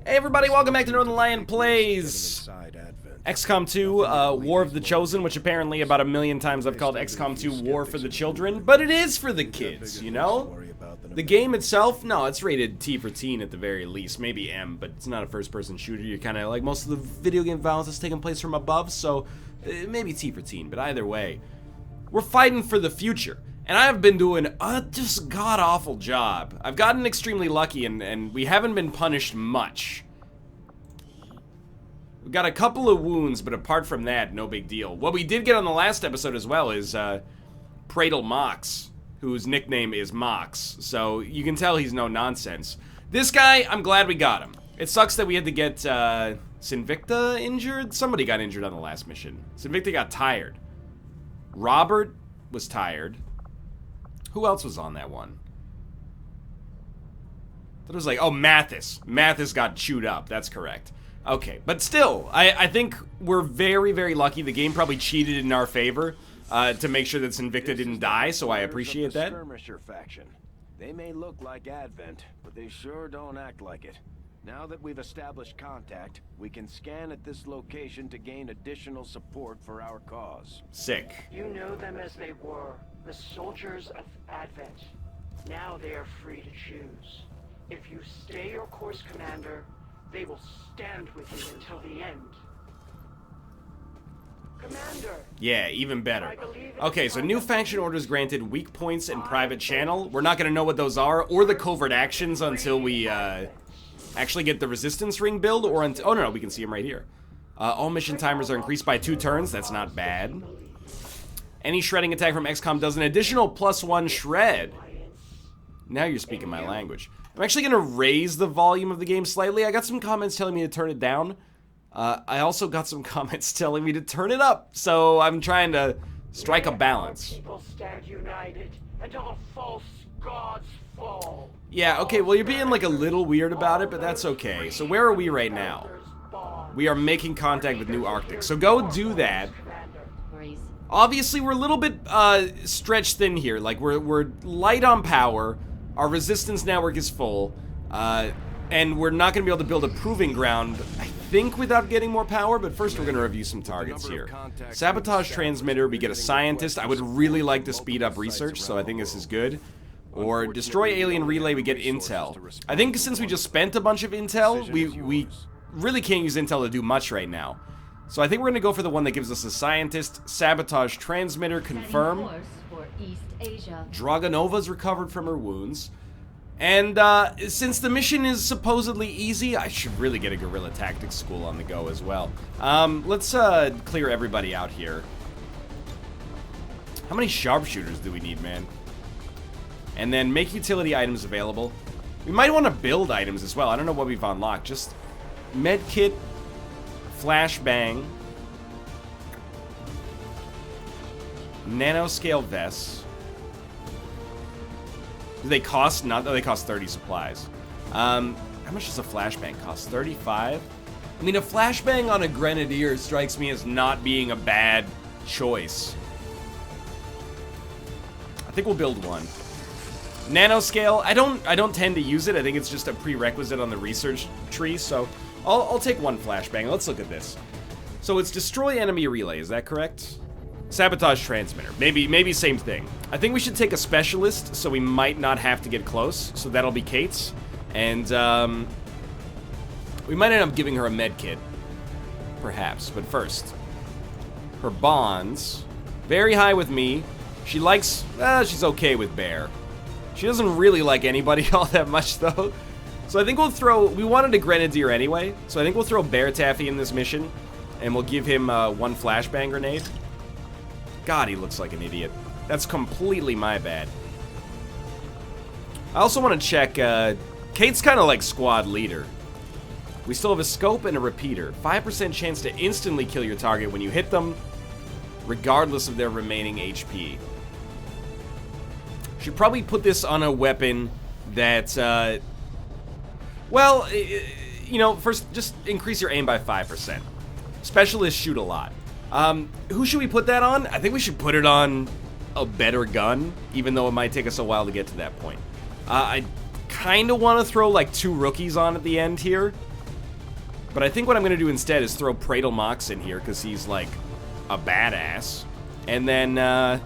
Hey everybody, welcome back to Northernlion Plays XCOM 2, War of the Chosen, which apparently about 1,000,000 times I've called XCOM 2 War for the Children, but it is for the kids, you know? The game itself, no, it's rated T for teen at the very least, maybe M, but it's not a first-person shooter. You're kind of like, most of the video game violence is taking place from above, so maybe T for teen, but either way, we're fighting for the future. And I've been doing a just god-awful job. I've gotten extremely lucky, and we haven't been punished much. We've got a couple of wounds, but apart from that, no big deal. What we did get on the last episode as well is Pradle Mox, whose nickname is Mox. So you can tell he's no nonsense. This guy, I'm glad we got him. It sucks that we had to get Sinvicta injured. Somebody got injured on the last mission. Sinvicta got tired. Robert was tired. Who else was on that one? That was like, oh, Mathas. Mathas got chewed up. That's correct. Okay, but still, I think we're very, very lucky. The game probably cheated in our favor to make sure that Sinvicta didn't die, so I appreciate that. Skirmisher faction. They may look like Advent, but they sure don't act like it. Now that we've established contact, we can scan at this location to gain additional support for our cause. Sick. You know them as they were, the soldiers of Advent. Now they are free to choose. If you stay your course, Commander, they will stand with you until the end. Commander! Yeah, even better. Okay, so new faction orders granted, weak points and private channel. We're not going to know what those are, or the covert actions until we actually get the resistance ring build, or until... Oh, no, we can see them right here. All mission timers are increased by 2 turns. That's not bad. Any shredding attack from XCOM does an additional +1 shred. Now you're speaking my language. I'm actually going to raise the volume of the game slightly. I got some comments telling me to turn it down. I also got some comments telling me to turn it up. So I'm trying to strike a balance. People stand united, and all false gods fall. Yeah, okay, well, you're being like a little weird about it, but that's okay. So where are we right now? We are making contact with New Arctic. So go do that. Obviously, we're a little bit stretched thin here. Like, we're light on power. Our resistance network is full. And we're not going to be able to build a proving ground, I think, without getting more power. But first, we're going to review some targets here. Sabotage transmitter, we get a scientist. I would really like to speed up research, so I think this is good. Or destroy alien relay, we get intel. I think since we just spent a bunch of intel, we really can't use intel to do much right now. So I think we're going to go for the one that gives us a scientist. Sabotage transmitter, confirm. Draganova's recovered from her wounds. And since the mission is supposedly easy, I should really get a guerrilla tactics school on the go as well. Let's clear everybody out here. How many sharpshooters do we need, man? And then make utility items available. We might want to build items as well. I don't know what we've unlocked. Just medkit, flashbang, nanoscale vests. Do they cost? Not that they cost 30 supplies. How much does a flashbang cost? 35? I mean, a flashbang on a grenadier strikes me as not being a bad choice. I think we'll build one. Nanoscale, I don't tend to use it. I think it's just a prerequisite on the research tree, so I'll take one flashbang. Let's look at this. So it's destroy enemy relay, is that correct? Sabotage transmitter. Maybe same thing. I think we should take a specialist, so we might not have to get close. So that'll be Kate's. And we might end up giving her a med kit. Perhaps. But first, her bonds. Very high with me. She likes... she's okay with Bear. She doesn't really like anybody all that much, though. So I think we'll throw... We wanted a Grenadier anyway, so I think we'll throw Bear Taffy in this mission, and we'll give him one flashbang grenade. God, he looks like an idiot. That's completely my bad. I also want to check... Kate's kind of like squad leader. We still have a scope and a repeater. 5% chance to instantly kill your target when you hit them, regardless of their remaining HP. Should probably put this on a weapon that, well, you know, first, just increase your aim by 5%. Specialists shoot a lot. Who should we put that on? I think we should put it on a better gun, even though it might take us a while to get to that point. I kind of want to throw like 2 rookies on at the end here. But I think what I'm going to do instead is throw Pradle Mox in here, because he's, like, a badass. And then, a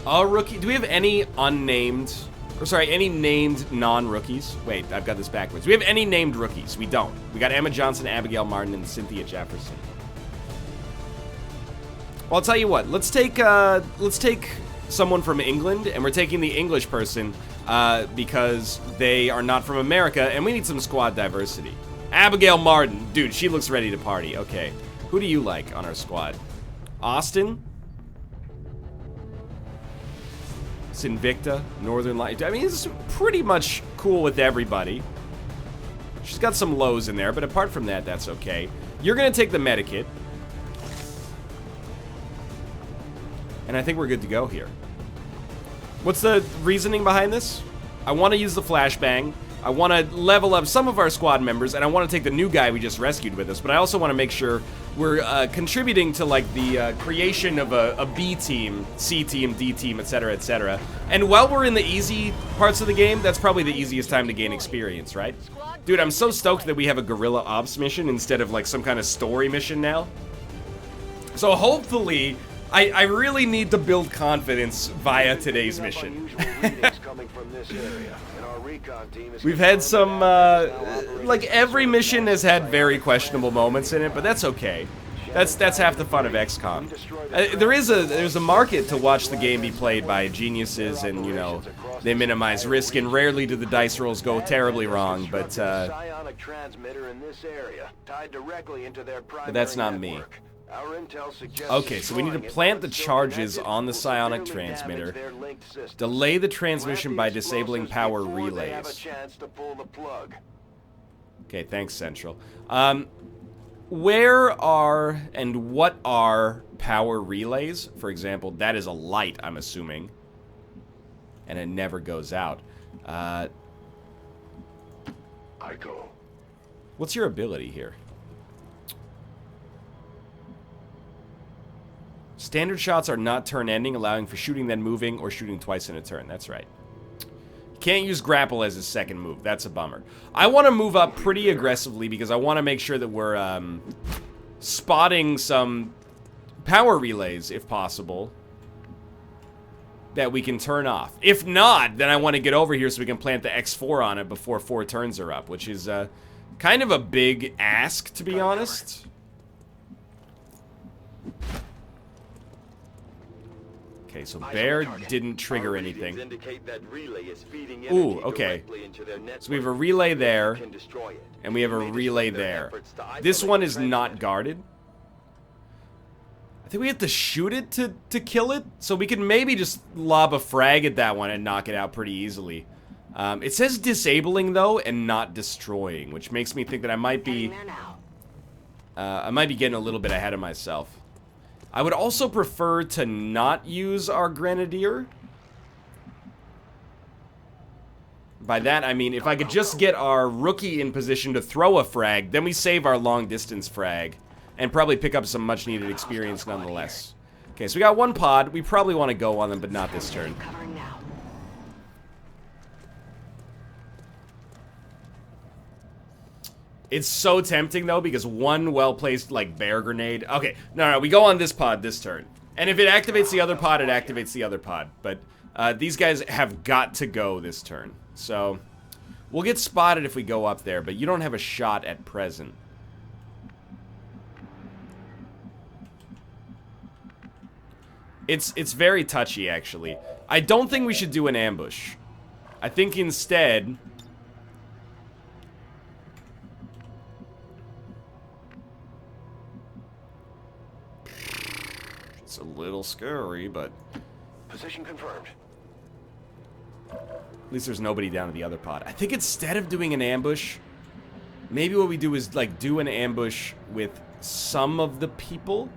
rookie. Do we have any unnamed... Or, sorry, any named non-rookies? Wait, I've got this backwards. Do we have any named rookies? We don't. We got Emma Johnson, Abigail Martin, and Cynthia Jefferson. Well, I'll tell you what. Let's take someone from England, and we're taking the English person because they are not from America, and we need some squad diversity. Abigail Martin. Dude, she looks ready to party. Okay. Who do you like on our squad? Austin? Invicta, Northernlion. I mean, it's pretty much cool with everybody. She's got some lows in there, but apart from that, that's okay. You're gonna take the medikit. And I think we're good to go here. What's the reasoning behind this? I want to use the flashbang. I want to level up some of our squad members, and I want to take the new guy we just rescued with us, but I also want to make sure we're contributing to, like, the creation of a B team, C team, D team, etc., etc. And while we're in the easy parts of the game, that's probably the easiest time to gain experience, right? Dude, I'm so stoked that we have a guerrilla ops mission instead of, like, some kind of story mission now. So hopefully... I really need to build confidence via today's mission. We've had some, like, every mission has had very questionable moments in it, but that's okay. That's half the fun of XCOM. There's a market to watch the game be played by geniuses, and, you know, they minimize risk, and rarely do the dice rolls go terribly wrong, but that's not me. Okay, so we need to plant the charges on the psionic transmitter. Delay the transmission by disabling power relays. Okay, thanks, Central. Where are and what are power relays? For example, that is a light, I'm assuming. And it never goes out. I go. What's your ability here? Standard shots are not turn-ending, allowing for shooting then moving or shooting twice in a turn. That's right. Can't use grapple as his second move. That's a bummer. I want to move up pretty aggressively because I want to make sure that we're spotting some power relays, if possible, that we can turn off. If not, then I want to get over here so we can plant the X4 on it before 4 turns are up, which is kind of a big ask, to be honest. Okay, so Bear didn't trigger anything. Ooh, okay. So we have a relay there, and we have a relay there. This one is not guarded. I think we have to shoot it to kill it, so we can maybe just lob a frag at that one and knock it out pretty easily. It says disabling, though, and not destroying, which makes me think that I might be getting a little bit ahead of myself. I would also prefer to not use our Grenadier. By that, I mean, if I could just get our rookie in position to throw a frag, then we save our long-distance frag, and probably pick up some much-needed experience nonetheless. Okay, so we got one pod. We probably want to go on them, but not this turn. It's so tempting, though, because one well-placed, like, bear grenade... Okay, no, we go on this pod this turn. And if it activates the other pod, it activates the other pod. But these guys have got to go this turn. So, we'll get spotted if we go up there, but you don't have a shot at present. It's very touchy, actually. I don't think we should do an ambush. I think instead... It's a little scary, but... Position confirmed. At least there's nobody down at the other pod. I think instead of doing an ambush, maybe what we do is, like, do an ambush with some of the people.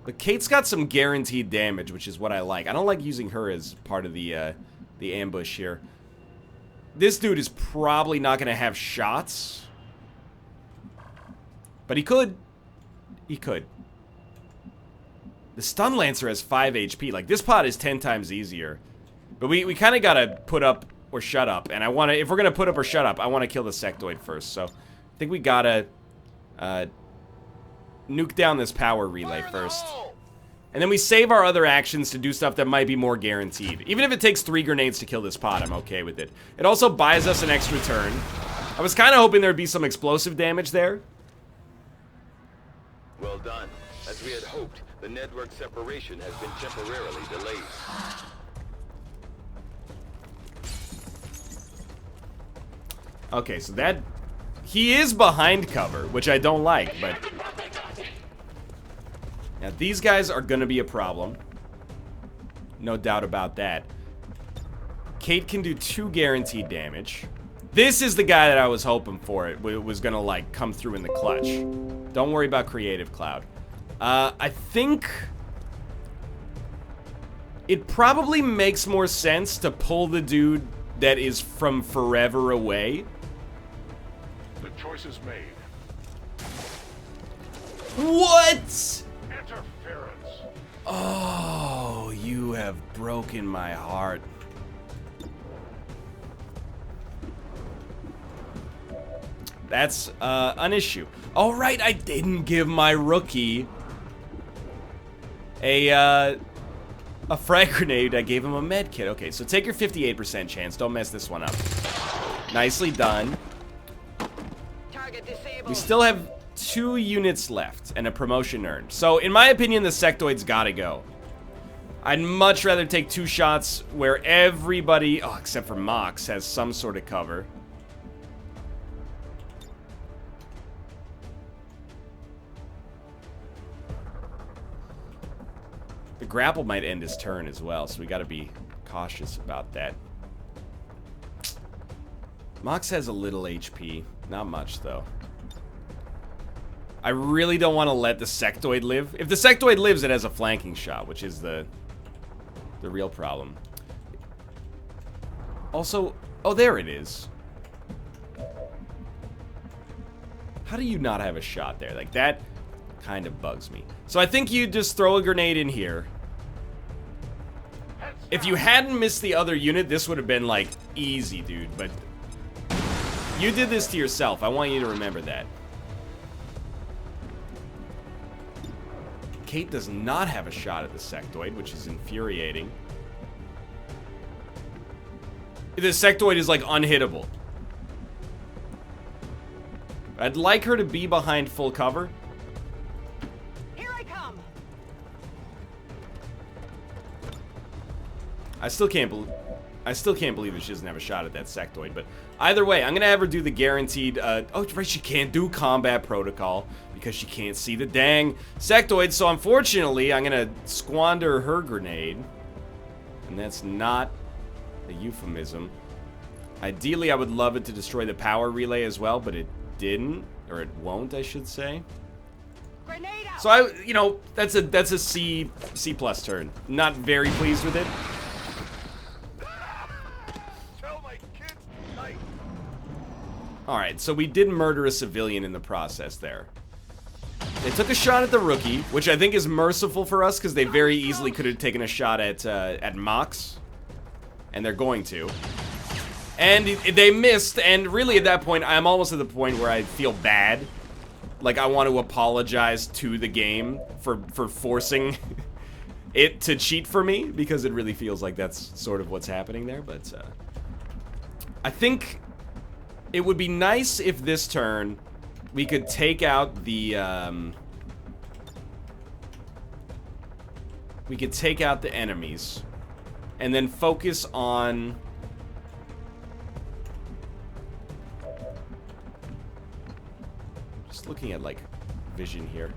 But Kate's got some guaranteed damage, which is what I like. I don't like using her as part of the ambush here. This dude is probably not going to have shots. But he could. He could. The Stun Lancer has 5 HP. Like, this pod is 10 times easier. But we kind of got to put up or shut up. And I want to, if we're going to put up or shut up, I want to kill the sectoid first. So I think we got to nuke down this power relay first. And then we save our other actions to do stuff that might be more guaranteed. Even if it takes 3 grenades to kill this pod, I'm okay with it. It also buys us an extra turn. I was kind of hoping there'd be some explosive damage there. Well done. As we had hoped, the network separation has been temporarily delayed. Okay, so that... He is behind cover, which I don't like, but... Now, these guys are gonna be a problem. No doubt about that. Kate can do 2 guaranteed damage. This is the guy that I was hoping for. It was gonna, like, come through in the clutch. Don't worry about Creative Cloud. I think... It probably makes more sense to pull the dude that is from forever away. The choice is made. What? Interference. Oh, you have broken my heart. That's an issue. All right, I didn't give my rookie a frag grenade. I gave him a med kit. Okay, so take your 58% chance. Don't mess this one up. Nicely done. Target disabled. We still have 2 units left and a promotion earned. So, in my opinion, the sectoid's gotta go. I'd much rather take 2 shots where everybody, oh, except for Mox, has some sort of cover. The grapple might end his turn as well, so we gotta be cautious about that. Mox has a little HP. Not much, though. I really don't want to let the sectoid live. If the sectoid lives, it has a flanking shot, which is the real problem. Also, oh, there it is. How do you not have a shot there? Like, that kind of bugs me. So I think you just throw a grenade in here. If you hadn't missed the other unit, this would have been, like, easy, dude. But you did this to yourself. I want you to remember that. Kate does not have a shot at the sectoid, which is infuriating. The sectoid is, like, unhittable. I'd like her to be behind full cover. Here I come. I still can't believe that she doesn't have a shot at that sectoid, but either way, I'm gonna have her do the guaranteed, oh, right, she can't do combat protocol because she can't see the dang sectoid, so unfortunately, I'm gonna squander her grenade, and that's not a euphemism. Ideally, I would love it to destroy the power relay as well, but it didn't, or it won't, I should say. Grenade out. So you know, that's a C+ turn. Not very pleased with it. Alright, so we did murder a civilian in the process there. They took a shot at the rookie, which I think is merciful for us, because they very easily could have taken a shot at Mox. And they're going to. And they missed, and really at that point, I'm almost at the point where I feel bad. Like, I want to apologize to the game for forcing it to cheat for me, because it really feels like that's sort of what's happening there, but, I think it would be nice if this turn we could take out the, we could take out the enemies and then focus on just looking at, like, vision here.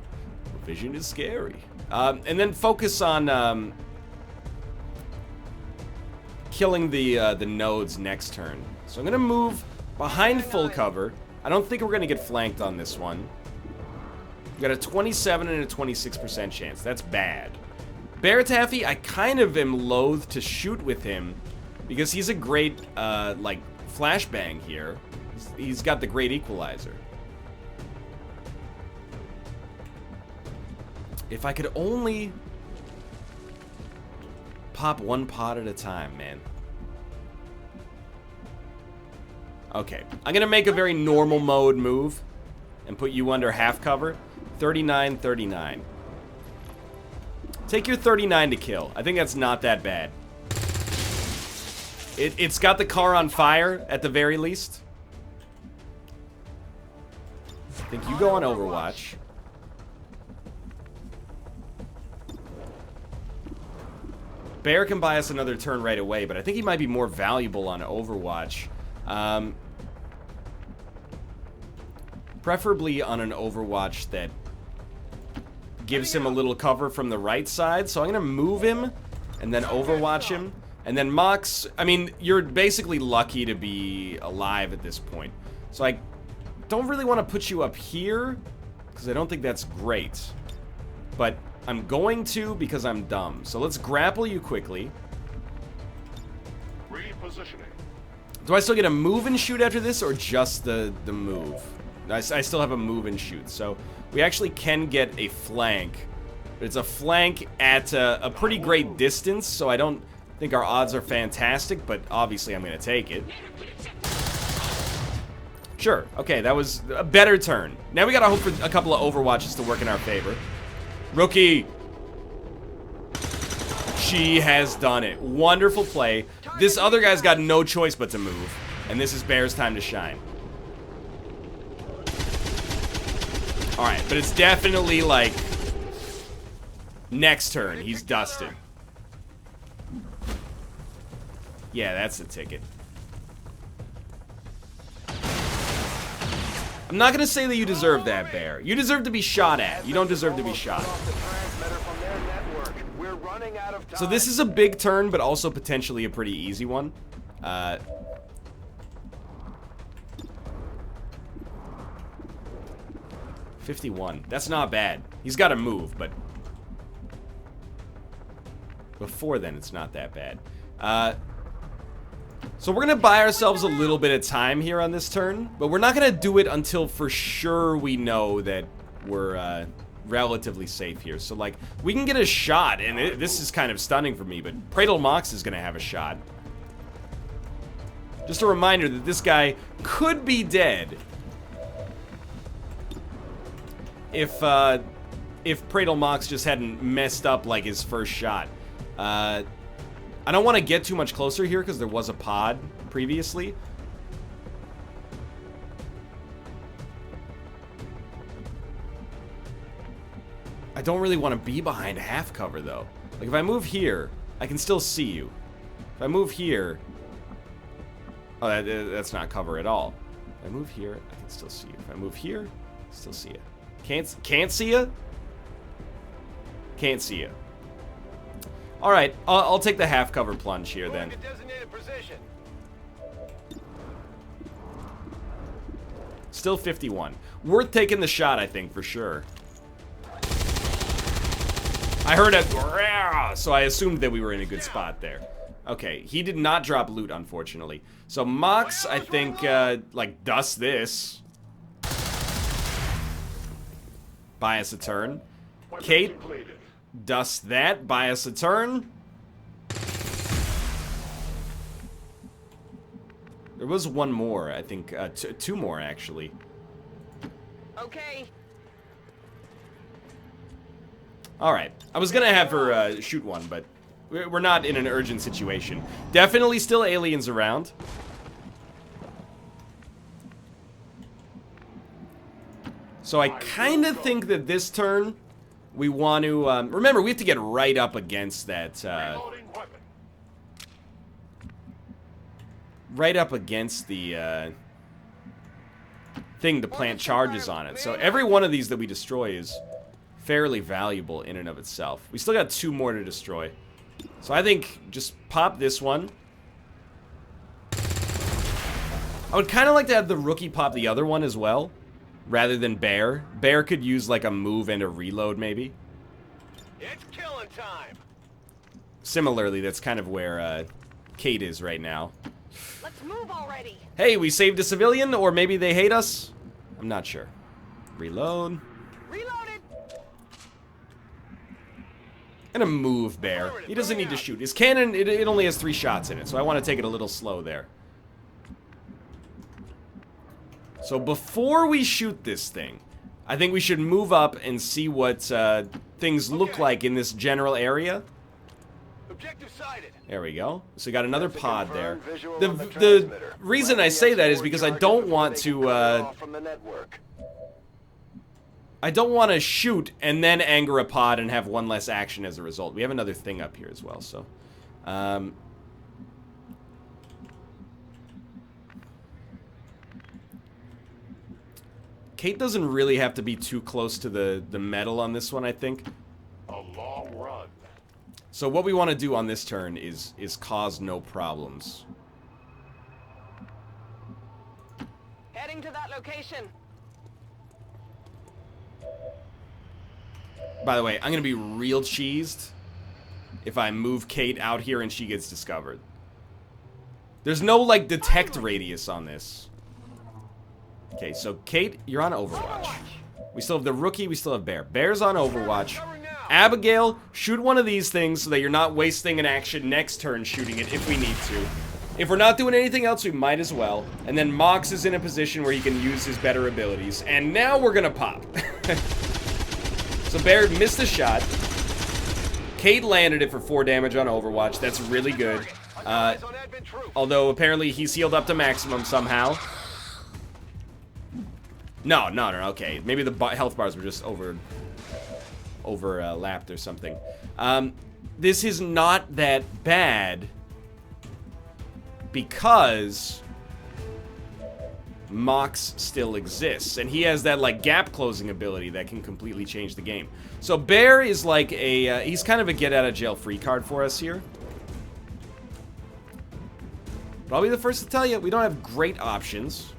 Vision is scary. And then focus on killing the nodes next turn. So I'm gonna move behind full cover. I don't think we're gonna get flanked on this one. We got a 27 and a 26% chance. That's bad. Bear Taffy, I kind of am loath to shoot with him because he's a great, like, flashbang here. He's got the great equalizer. If I could only pop one pod at a time, man. Okay, I'm gonna make a very normal mode move and put you under half cover. 39, 39. Take your 39 to kill. I think that's not that bad. It's got the car on fire, at the very least. I think you go on Overwatch. Bear can buy us another turn right away, but I think he might be more valuable on Overwatch. Preferably on an Overwatch that gives him a little cover from the right side. So I'm going to move him and then Overwatch him. And then Mox, I mean, you're basically lucky to be alive at this point. So I don't really want to put you up here because I don't think that's great. But I'm going to because I'm dumb. So let's grapple you quickly. Repositioning. Do I still get a move and shoot after this or just the move? I still have a move and shoot. So we actually can get a flank. But it's a flank at a pretty great distance, so I don't think our odds are fantastic, but obviously I'm going to take it. Sure. Okay, that was a better turn. Now we got to hope for a couple of Overwatches to work in our favor. Rookie. She has done it. Wonderful play. This other guy's got no choice but to move. And this is Bear's time to shine. Alright, but it's definitely like... next turn, he's dusted. Yeah, that's the ticket. I'm not gonna say that you deserve that, Bear. You deserve to be shot at. You don't deserve to be shot. So this is a big turn, but also potentially a pretty easy one. 51. That's not bad. He's got to move, but before then, it's not that bad. So we're going to buy ourselves a little bit of time here on this turn, but we're not going to do it until for sure we know that we're relatively safe here. So, like, we can get a shot, and this is kind of stunning for me, but Pradle Mox is going to have a shot. Just a reminder that this guy could be dead if Pradle Mox just hadn't messed up, like, his first shot. I don't want to get too much closer here because there was a pod previously. I don't really want to be behind half cover, though. Like, if I move here, I can still see you. If I move here... Oh, that's not cover at all. If I move here, I can still see you. If I move here, I can still see you. Can't see you? Can't see you. Alright, I'll take the half cover plunge here, then. Still 51. Worth taking the shot, I think, for sure. I heard a grrrr, so I assumed that we were in a good spot there. Okay, he did not drop loot, unfortunately. So Mox, I think, like, dust this. Buy us a turn. Kate, dust that. Buy us a turn. There was one more, I think. Two more, actually. Okay. Alright. I was gonna have her shoot one, but we're not in an urgent situation. Definitely still aliens around. So I kind of think that this turn, we want to... remember, we have to get right up against that... right up against the thing to plant charges on it. So every one of these that we destroy is fairly valuable in and of itself. We still got two more to destroy. So I think just pop this one. I would kind of like to have the rookie pop the other one as well, rather than Bear. Bear could use like a move and a reload maybe. It's killing time. Similarly, that's kind of where Kate is right now. Let's move already. Hey, we saved a civilian, or maybe they hate us? I'm not sure. Reload. Reloaded. And a move, Bear. He doesn't need to shoot. His cannon, it only has 3 shots in it, so I want to take it a little slow there. So before we shoot this thing, I think we should move up and see what things look like in this general area. Objective sighted. There we go. So we got another pod there. visual The, on the the transmitter. reason I say that is because I don't want to from the network. I don't want to shoot and then anger a pod and have one less action as a result. We have another thing up here as well, so Kate doesn't really have to be too close to the metal on this one, I think. A long run. So what we want to do on this turn is cause no problems. Heading to that location. By the way, I'm going to be real cheesed if I move Kate out here and she gets discovered. There's no, like, detect radius on this. Okay, so Kate, you're on Overwatch. We still have the rookie, we still have Bear. Bear's on Overwatch. Abigail, shoot one of these things so that you're not wasting an action next turn shooting it if we need to. If we're not doing anything else, we might as well. And then Mox is in a position where he can use his better abilities. And now we're gonna pop. So Bear missed a shot. Kate landed it for 4 damage on Overwatch. That's really good. Although apparently he's healed up to maximum somehow. No, okay. Maybe the health bars were just overlapped or something. This is not that bad because Mox still exists, and he has that, like, gap closing ability that can completely change the game. So Bear is like a, he's kind of a get out of jail free card for us here. But I'll be the first to tell you, we don't have great options.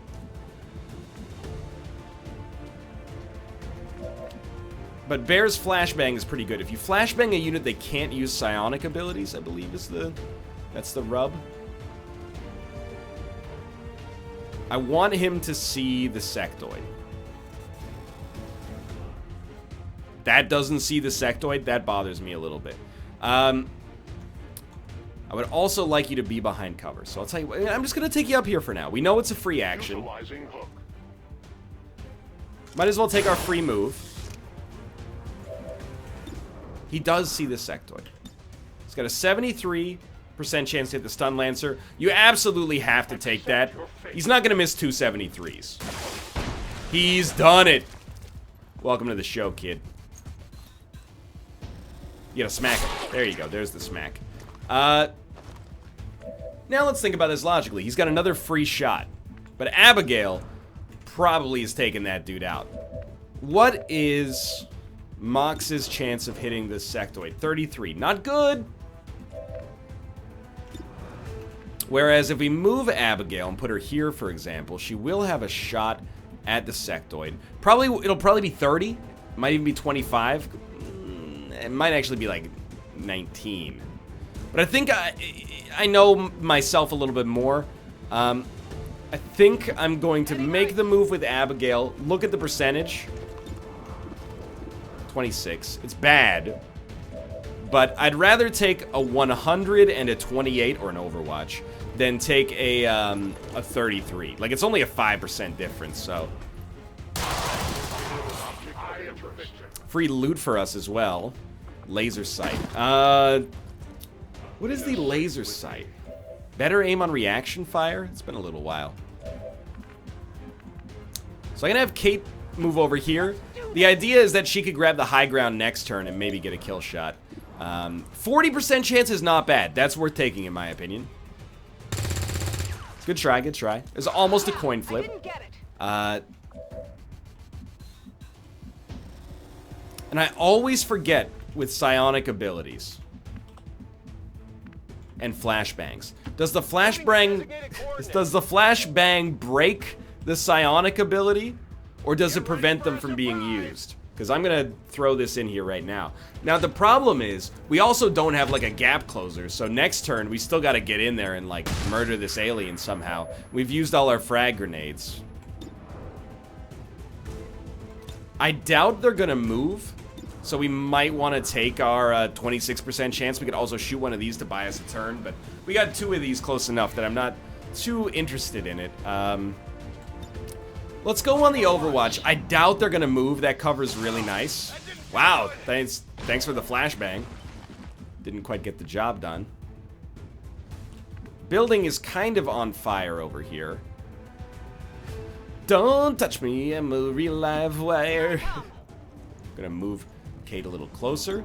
But Bear's flashbang is pretty good. If you flashbang a unit, they can't use psionic abilities, I believe that's the rub. I want him to see the sectoid. That doesn't see the sectoid. That bothers me a little bit. I would also like you to be behind cover. So I'll tell you what, I'm just going to take you up here for now. We know it's a free action. Utilizing hook. Might as well take our free move. He does see the sectoid. He's got a 73% chance to hit the stun lancer. You absolutely have to take that. He's not going to miss 2 73s. He's done it. Welcome to the show, kid. You gotta smack him. There you go. There's the smack. Now let's think about this logically. He's got another free shot. But Abigail probably is taking that dude out. What is Mox's chance of hitting this sectoid? 33. Not good. Whereas if we move Abigail and put her here, for example, she will have a shot at the sectoid. It'll probably be 30. It might even be 25. It might actually be like 19. But I think I know myself a little bit more. I think I'm going to make the move with Abigail. Look at the percentage. 26. It's bad. But I'd rather take a 100 and a 28 or an Overwatch than take a 33. Like, it's only a 5% difference, so. Free loot for us as well. Laser sight. What is the laser sight? Better aim on reaction fire? It's been a little while. So I'm gonna have Kate move over here. The idea is that she could grab the high ground next turn and maybe get a kill shot. 40% chance is not bad. That's worth taking, in my opinion. Good try, good try. It's almost a coin flip. I didn't get it. And I always forget with psionic abilities and flashbangs. Does the flashbang break the psionic ability, or does it prevent them from being used? Because I'm gonna throw this in here right now. Now the problem is we also don't have like a gap closer, so next turn we still got to get in there and like murder this alien somehow. We've used all our frag grenades. I doubt they're gonna move, so we might want to take our 26% chance. We could also shoot one of these to buy us a turn, but we got 2 of these close enough that I'm not too interested in it. Let's go on the Overwatch. I doubt they're gonna move. That cover's really nice. Wow, thanks for the flashbang. Didn't quite get the job done. Building is kind of on fire over here. Don't touch me, I'm a real live wire. Gonna move Kate a little closer.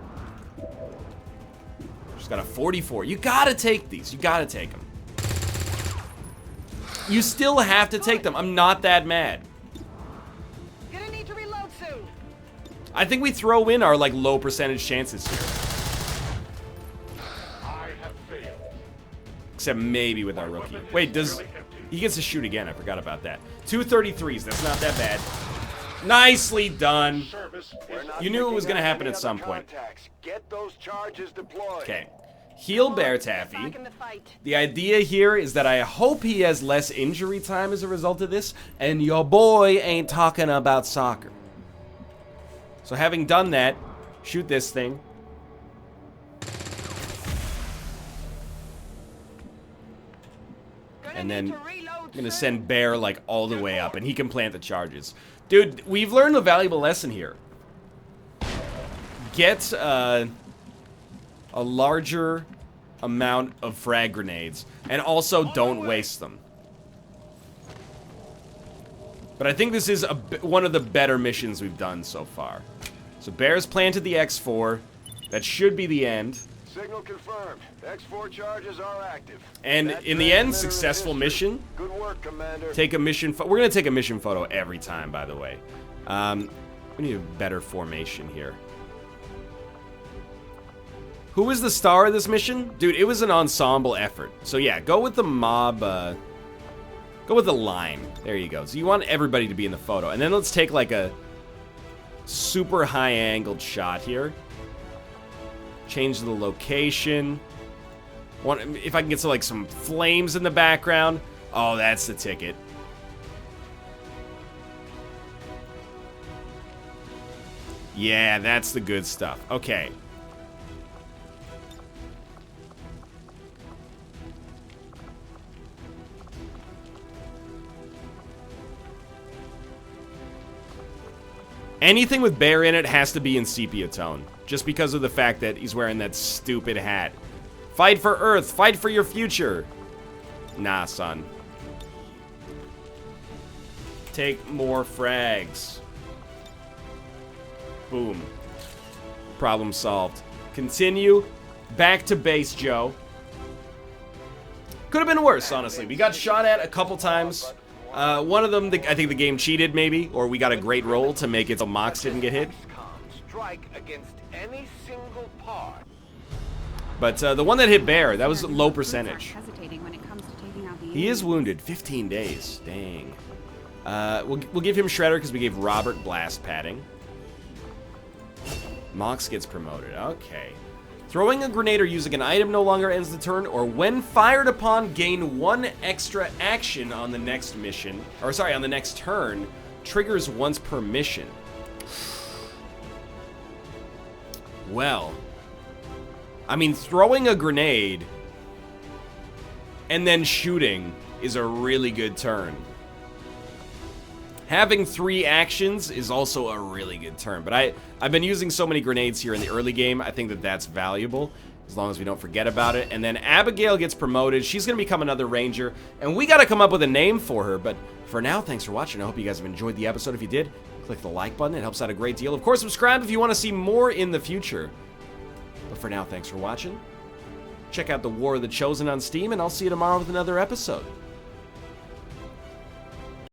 She's got a 44. You gotta take these. You gotta take them. You still have to take them. I'm not that mad. Gonna need to reload soon. I think we throw in our, like, low percentage chances here. I have failed. Except maybe with our rookie. Wait, does... He gets to shoot again. I forgot about that. 233s. That's not that bad. Nicely done. Service is You knew it was going to happen at some point. Get those charges deployed. Okay. Heal Bear Back Taffy. in the fight. The idea here is that I hope he has less injury time as a result of this, and your boy ain't talking about soccer. So having done that, shoot this thing. And then I'm gonna send Bear like all the way up, and he can plant the charges. Dude, we've learned a valuable lesson here. Get a larger amount of frag grenades, and also don't waste them. But I think this is one of the better missions we've done so far. So Bear's planted the X4. That should be the end. Signal confirmed. X4 charges are active. And in the end, successful mission. Good work, Commander. Take a mission. We're gonna take a mission photo every time, by the way. We need a better formation here. Who was the star of this mission? Dude, it was an ensemble effort. So yeah, go with the mob. Go with the line. There you go. So you want everybody to be in the photo, and then let's take like a super high-angled shot here. Change the location. If I can get like some flames in the background. Oh, that's the ticket. Yeah, that's the good stuff. Okay. Anything with Bear in it has to be in sepia tone. Just because of the fact that he's wearing that stupid hat. Fight for Earth. Fight for your future. Nah, son. Take more frags. Boom. Problem solved. Continue. Back to base, Joe. Could have been worse, honestly. We got shot at a couple times. One of them, I think the game cheated, maybe. Or we got a great roll to make it so Mox didn't get hit. Strike against any single part. But the one that hit Bear, that was low percentage. Hesitating when it comes to taking out the He is wounded. 15 days. Dang. We'll give him Shredder because we gave Robert blast padding. Mox gets promoted. Okay. Throwing a grenade or using an item no longer ends the turn, or when fired upon, gain 1 extra action on the next mission. Or sorry, on the next turn. Triggers once per mission. Well, I mean, throwing a grenade and then shooting is a really good turn. Having 3 actions is also a really good turn, but I've been using so many grenades here in the early game, I think that that's valuable, as long as we don't forget about it. And then Abigail gets promoted. She's going to become another ranger, and we got to come up with a name for her. But for now, thanks for watching. I hope you guys have enjoyed the episode. If you did, click the like button. It helps out a great deal. Of course, subscribe if you want to see more in the future. But for now, thanks for watching. Check out The War of the Chosen on Steam, and I'll see you tomorrow with another episode.